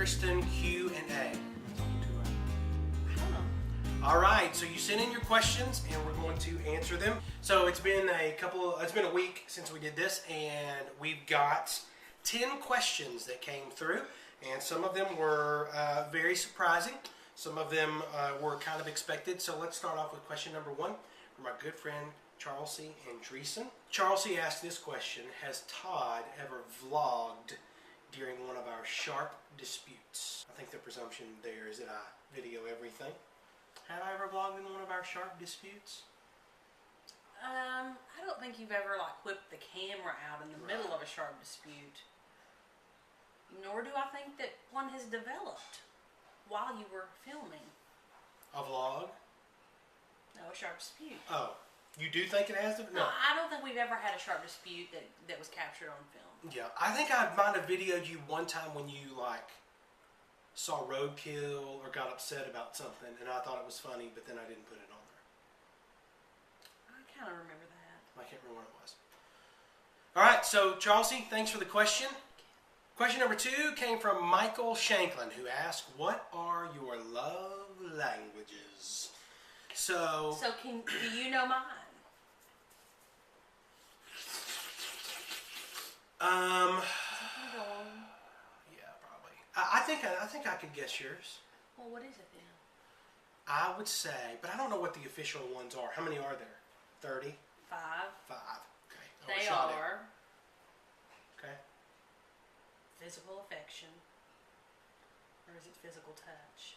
Kristen, Q, and A. I don't know. All right, so you sent in your questions, and we're going to answer them. So it's been a week since we did this, and we've got 10 questions that came through, and some of them were very surprising. Some of them were kind of expected. So let's start off with question number 1 from our good friend Charlsie Andreson. Charlsie asked this question: has Todd ever vlogged during one of our sharp disputes? I think the presumption there is that I video everything. Have I ever vlogged in one of our sharp disputes? I don't think you've ever whipped the camera out in the middle of a sharp dispute. Nor do I think that one has developed while you were filming. A vlog? No, a sharp dispute. Oh, you do think it has? No, I don't think we've ever had a sharp dispute that was captured on film. Yeah, I think I might have videoed you one time when you saw roadkill or got upset about something, and I thought it was funny, but then I didn't put it on there. I kind of remember that. I can't remember what it was. All right, so Charlsie, thanks for the question. Question number 2 came from Michael Shanklin, who asked, what are your love languages? So do you know mine? Yeah, probably. I think I could guess yours. Well, what is it then? I would say, but I don't know what the official ones are. How many are there? 30? 5. 5. Okay. They are. Okay. Physical affection, or is it physical touch?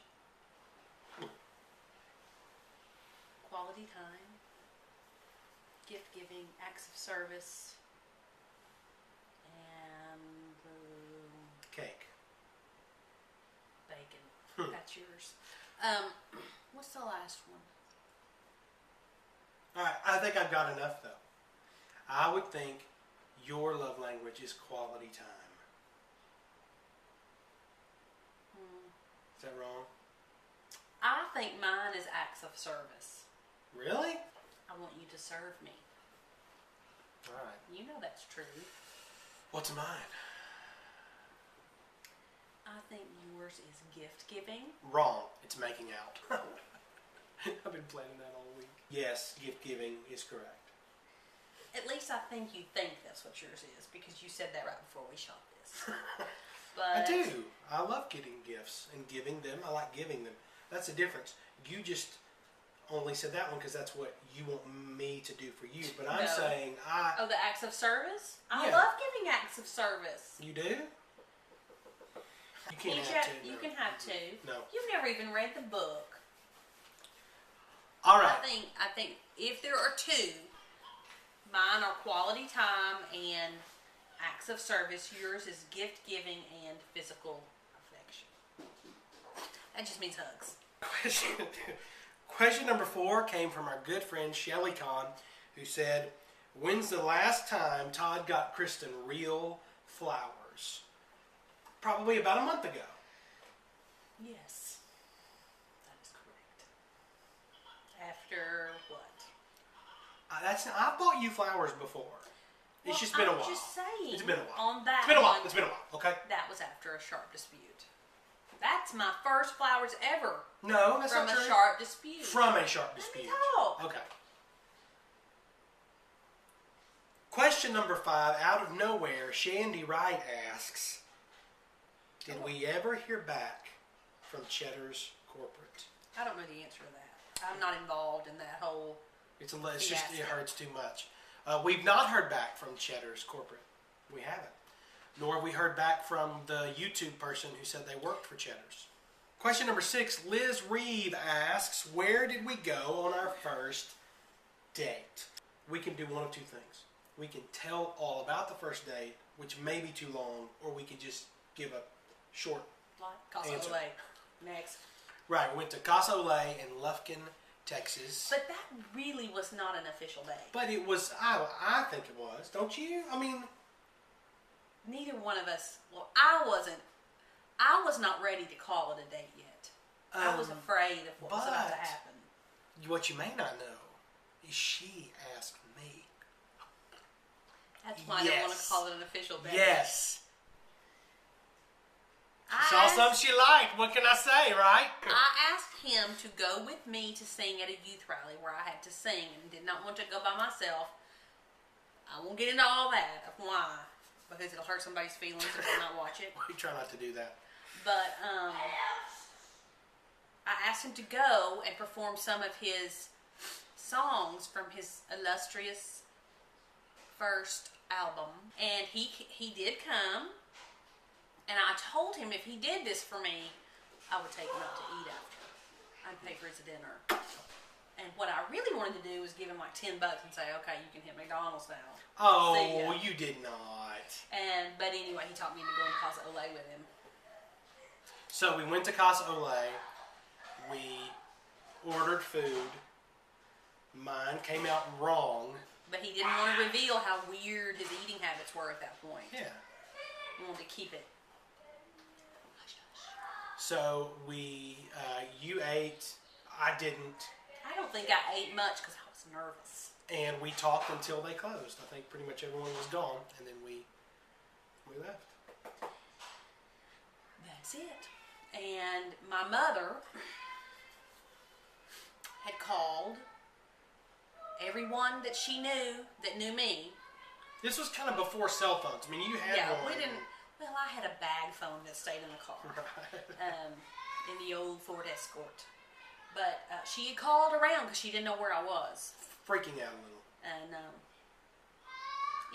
Quality time, gift giving, acts of service, and Cake. Bacon. That's yours. What's the last one? All right, I think I've got enough though. I would think your love language is quality time. Is that wrong? I think mine is acts of service. Really? I want you to serve me. All right. You know that's true. What's mine? I think yours is gift giving. Wrong. It's making out. I've been planning that all week. Yes, gift giving is correct. At least I think you think that's what yours is, because you said that right before we shot this. But I do. I love getting gifts and giving them. I like giving them. That's the difference. You just only said that one because that's what you want me to do for you. But I'm saying Oh, the acts of service? I Yeah. love giving acts of service. You do? You can't have two. You can have two. No. You've never even read the book. All right. I think if there are two, mine are quality time and acts of service. Yours is gift giving and physical affection. That just means hugs. Question number 4 came from our good friend Shelly Conn, who said, when's the last time Todd got Kristen real flowers? Probably about a month ago. Yes. That is correct. After what? I've bought you flowers before. It's just been a while. I'm just saying. It's been a while. On that It's been a while. one, It's been a while. Okay. that was after a sharp dispute. That's my first flowers ever. No, that's from not true. a sharp dispute. From a sharp Let dispute. me talk. Okay. Question number 5, out of nowhere, Shan Dee Wright asks, did we ever hear back from Cheddar's corporate? I don't know the answer to that. I'm not involved in that whole. It's just, it hurts too much. We've not heard back from Cheddar's corporate. We haven't. Nor have we heard back from the YouTube person who said they worked for Cheddar's. Question number 6, Liz Reeves asks, where did we go on our first date? We can do one of two things. We can tell all about the first date, which may be too long, or we can just give a short Casa answer. Olay. Next. Right, we went to Casa Olay in Lufkin, Texas. But that really was not an official date. But it was, I think it was, don't you? I mean, neither one of us. Well, I wasn't. I was not ready to call it a date yet. I was afraid of what was about to happen. What you may not know is she asked me. That's why I don't want to call it an official date. Yes. Saw something she liked. What can I say, right? I asked him to go with me to sing at a youth rally where I had to sing and did not want to go by myself. I won't get into all that of why, because it'll hurt somebody's feelings if they not watch it. We try not to do that. But I asked him to go and perform some of his songs from his illustrious first album, and he did come. And I told him if he did this for me, I would take him out to eat after. I'd pay for his dinner. And what I really wanted to do was give him like $10 and say, okay, you can hit McDonald's now. Oh, you did not. But anyway, he taught me to go to Casa Olay with him. So we went to Casa Olay. We ordered food. Mine came out wrong. But he didn't want to reveal how weird his eating habits were at that point. Yeah. He wanted to keep it. So you ate, I didn't. I don't think I ate much because I was nervous. And we talked until they closed. I think pretty much everyone was gone, and then we left. That's it. And my mother had called everyone that she knew that knew me. This was kind of before cell phones. I mean, you had one. We didn't. Well, I had a bag phone that stayed in the car, in the old Ford Escort. But she had called around because she didn't know where I was. Freaking out a little. And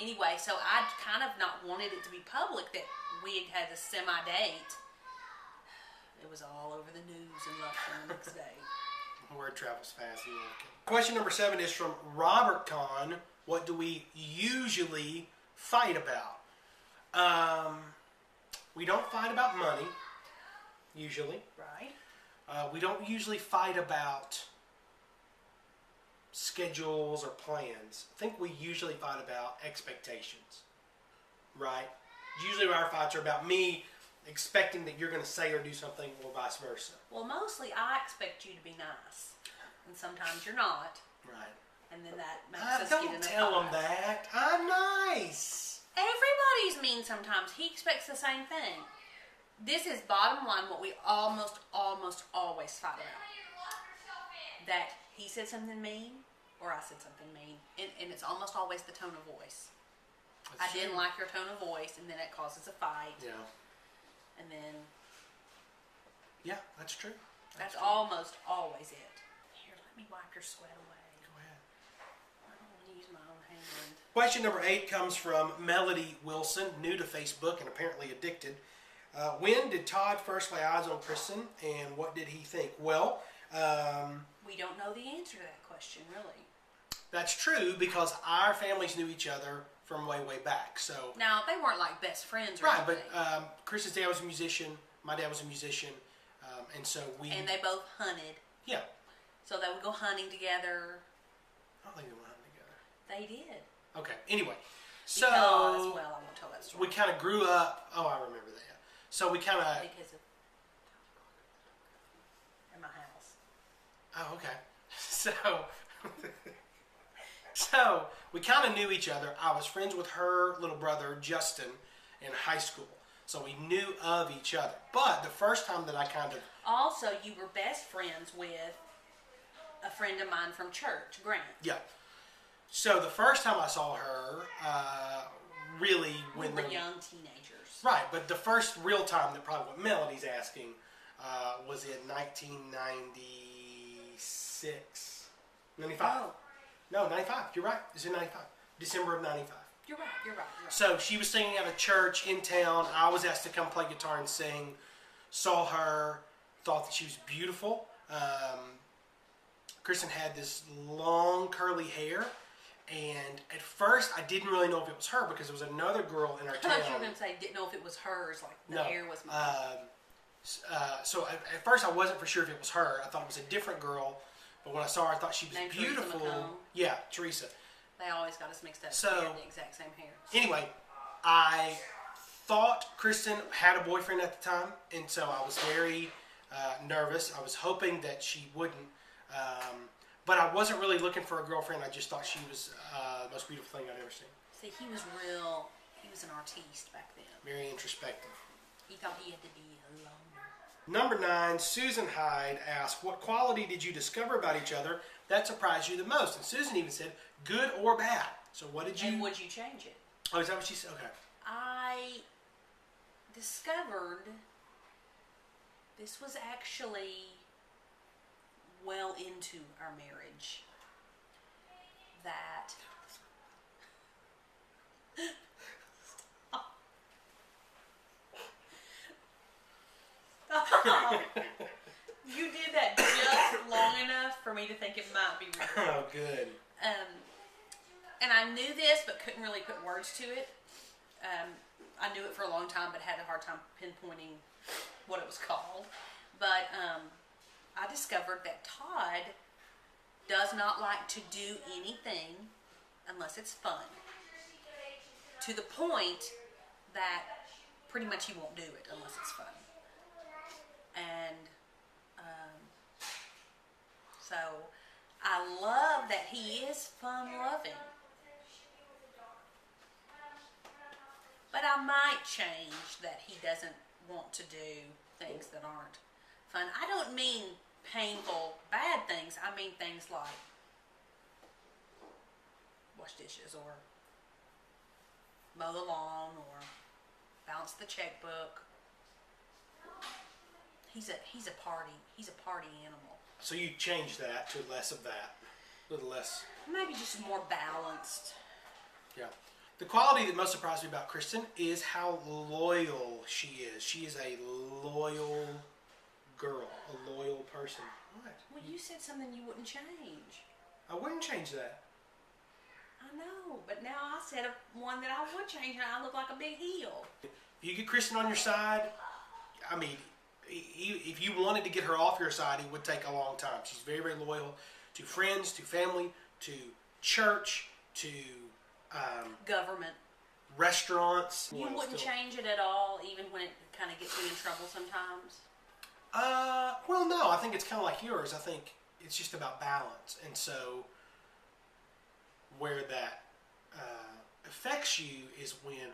anyway, so I kind of not wanted it to be public that we had a semi-date. It was all over the news in Lufkin the next day. Word travels fast. Question number 7 is from Robert Conn. What do we usually fight about? We don't fight about money, usually. Right. We don't usually fight about schedules or plans. I think we usually fight about expectations, right? Usually our fights are about me expecting that you're going to say or do something, or vice versa. Well, mostly I expect you to be nice, and sometimes you're not. Right. And then that makes us get in a Don't tell fight. him that. I'm nice. Everybody's mean sometimes. He expects the same thing. This is bottom line what we almost always fight about. That he said something mean or I said something mean. And it's almost always the tone of voice. That's I didn't like your tone of voice, and then it causes a fight. Yeah. And then... Yeah, that's true. That's true. almost always it. Here, let me wipe your sweat away. Go ahead. I don't want to use my own hand. Question number 8 comes from Melody Wilson, new to Facebook and apparently addicted. When did Todd first lay eyes on Kristen, and what did he think? Well, we don't know the answer to that question, really. that's true because our families knew each other from way back. So now they weren't like best friends, or right, anything. but Kristen's dad was a musician. My dad was a musician, and so we. And they both hunted. Yeah. So they would go hunting together. I don't think they went hunting together. They did. Okay. Anyway, so because, well, I won't tell that story. we kind of grew up. Oh, I remember that. So we kind of. Because of in my house. Oh, okay. So we kind of knew each other. I was friends with her little brother Justin in high school, so we knew of each other. But the first time that I kind of also, you were best friends with a friend of mine from church, Grant. yeah. So the first time I saw her, really when we were young teenagers. Right, but the first real time that probably what Melody's asking was in 1996, 95. Oh. No, 95. You're right. It's in 95. December of 95. You're right. So she was singing at a church in town. I was asked to come play guitar and sing. Saw her. Thought that she was beautiful. Kristen had this long curly hair. And at first, I didn't really know if it was her because there was another girl in our town. I thought you were going to say didn't know if it was hers, like the hair was mine. So at first, I wasn't for sure if it was her. I thought it was a different girl. But when I saw her, I thought she was Named beautiful. Teresa McComb. Yeah, Teresa. They always got us mixed up. So, They had the exact same hair. Anyway, I thought Kristen had a boyfriend at the time, and so I was very nervous. I was hoping that she wouldn't. But I wasn't really looking for a girlfriend. I just thought she was the most beautiful thing I'd ever seen. See, he was an artiste back then. Very introspective. He thought he had to be alone. Number 9, Susan Hyde asked, what quality did you discover about each other that surprised you the most? And Susan even said, good or bad. So what did you... And would you change it? Oh, is that what she said? Okay. I discovered this was actually well into our marriage that you did that just long enough for me to think it might be real. Oh, good. And I knew this, but couldn't really put words to it. I knew it for a long time, but had a hard time pinpointing what it was called. But I discovered that Todd does not like to do anything unless it's fun. To the point that pretty much he won't do it unless it's fun. And so I love that he is fun-loving. But I might change that he doesn't want to do things that aren't fun. I don't mean painful, bad things. I mean things like wash dishes or mow the lawn or balance the checkbook. He's a party animal. So you changed that to less of that. A little less. Maybe just more balanced. Yeah. The quality that most surprised me about Kristen is how loyal she is. She is a loyal girl, a loyal person. What? Well, you said something you wouldn't change. I wouldn't change that. I know, but now I said one that I would change, and I look like a big heel. If you get Kristen on your side, I mean, if you wanted to get her off your side, it would take a long time. She's very, very loyal to friends, to family, to church, to government, restaurants. You wouldn't change it at all, even when it kind of gets you in trouble sometimes? Well, no. I think it's kind of like yours. I think it's just about balance. And so where that affects you is when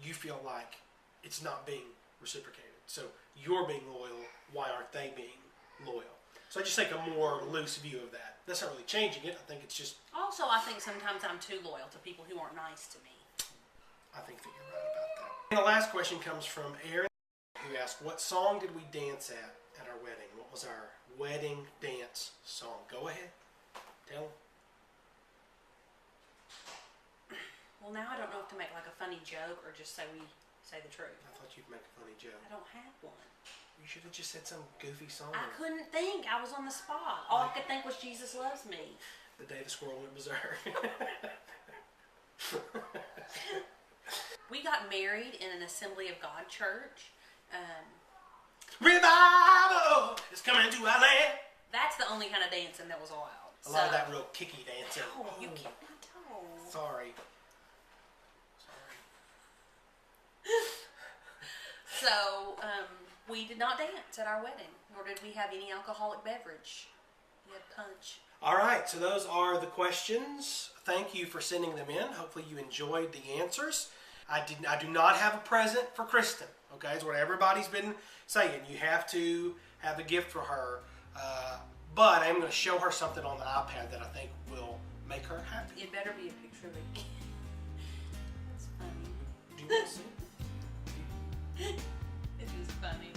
you feel like it's not being reciprocated. So you're being loyal. Why aren't they being loyal? So I just take a more loose view of that. That's not really changing it. I think it's just... Also, I think sometimes I'm too loyal to people who aren't nice to me. I think that you're right about that. And the last question comes from Aaron, who asked, what song did we dance at our wedding? What was our wedding dance song? Go ahead. Tell them. Well, now I don't know if to make like a funny joke or just say the truth. I thought you'd make a funny joke. I don't have one. You should have just said some goofy song. I couldn't think. I was on the spot. All I could think was Jesus Loves Me. The day the squirrel went berserk. We got married in an Assembly of God church. Revival is coming to our land. That's the only kind of dancing that was allowed. A lot of that real kicky dancing. Oh, you kicked my toe. Sorry. So, we did not dance at our wedding, nor did we have any alcoholic beverage. We had punch. All right, so those are the questions. Thank you for sending them in. Hopefully you enjoyed the answers. I do not have a present for Kristen. Okay, it's what everybody's been saying. You have to have a gift for her. But I'm going to show her something on the iPad that I think will make her happy. It better be a picture of a kid. That's funny. Do you want to see? It is funny.